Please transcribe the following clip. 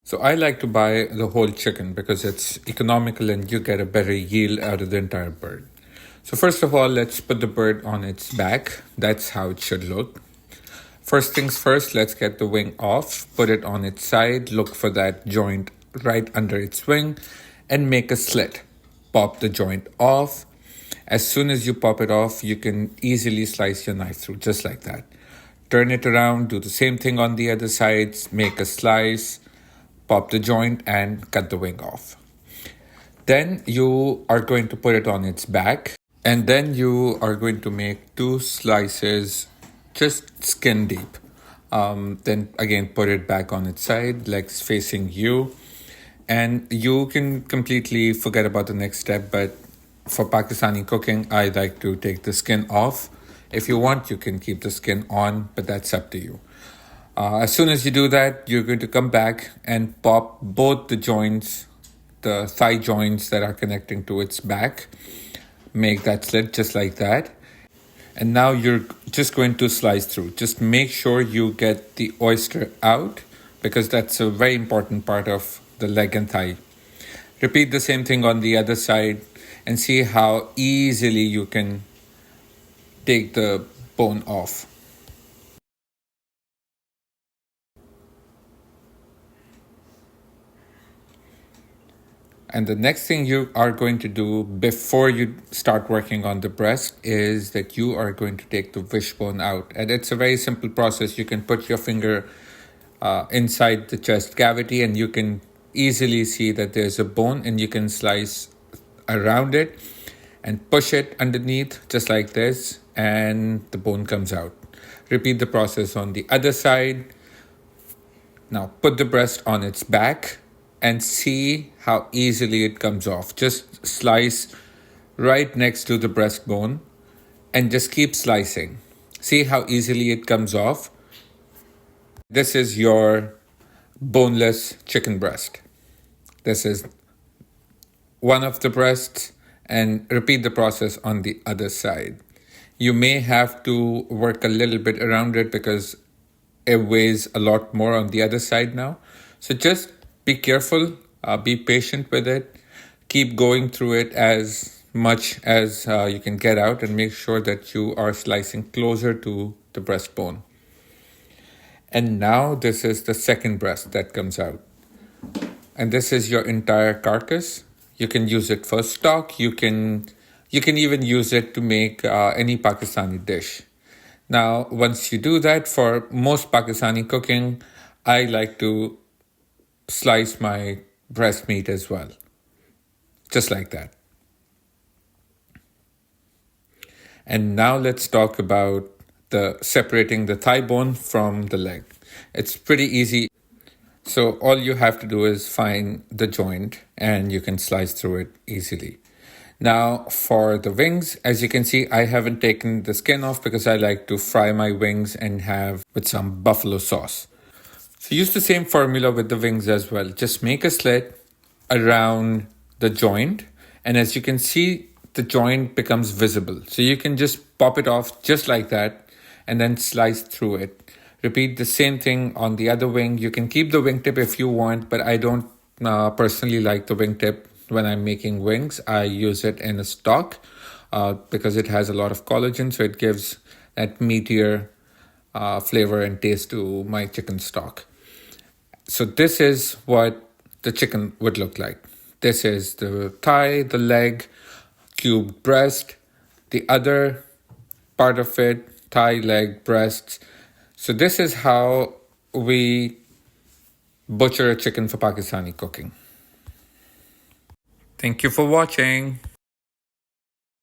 So I like to buy the whole chicken because it's economical and you get a better yield out of the entire bird. So first of all, let's put the bird on its back. That's how it should look. First things first, let's get the wing off, put it on its side, look for that joint right under its wing and make a slit. Pop the joint off. As soon as you pop it off, you can easily slice your knife through just like that. Turn it around, do the same thing on the other sides, make a slice, pop the joint and cut the wing off. Then you are going to put it on its back and then you are going to make two slices just skin deep. Then again put it back on its side, legs facing you, and you can completely forget about the next step. But for Pakistani cooking, I like to take the skin off. If you want, you can keep the skin on, but that's up to you. As soon as you do that, you're going to come back and pop both the joints, the thigh joints that are connecting to its back. Make that slit just like that. And now you're just going to slice through. Just make sure you get the oyster out because that's a very important part of the leg and thigh. Repeat the same thing on the other side and see how easily you can take the bone off. And the next thing you are going to do before you start working on the breast is that you are going to take the wishbone out. And it's a very simple process. You can put your finger inside the chest cavity and you can easily see that there's a bone and you can slice around it and push it underneath just like this and the bone comes out. Repeat the process on the other side. Now put the breast on its back and see how easily it comes off. Just slice right next to the breastbone and just keep slicing. See how easily it comes off. This is your boneless chicken breast. This is one of the breasts and repeat the process on the other side. You may have to work a little bit around it because it weighs a lot more on the other side now. So just be careful, be patient with it, keep going through it as much as you can get out and make sure that you are slicing closer to the breastbone. And now this is the second breast that comes out. And this is your entire carcass. You can use it for stock. You can even use it to make any Pakistani dish. Now, once you do that, for most Pakistani cooking, I like to slice my breast meat as well. Just like that. And now let's talk about separating the thigh bone from the leg. It's pretty easy. So all you have to do is find the joint and you can slice through it easily. Now for the wings, as you can see, I haven't taken the skin off because I like to fry my wings and have with some buffalo sauce. So use the same formula with the wings as well. Just make a slit around the joint. And as you can see, the joint becomes visible. So you can just pop it off just like that and then slice through it. Repeat the same thing on the other wing. You can keep the wingtip if you want, but I don't personally like the wingtip when I'm making wings. I use it in a stock because it has a lot of collagen. So it gives that meatier flavor and taste to my chicken stock. So this is what the chicken would look like. This is the thigh, the leg, cubed breast, the other part of it, thigh, leg, breasts. So this is how we butcher a chicken for Pakistani cooking. Thank you for watching.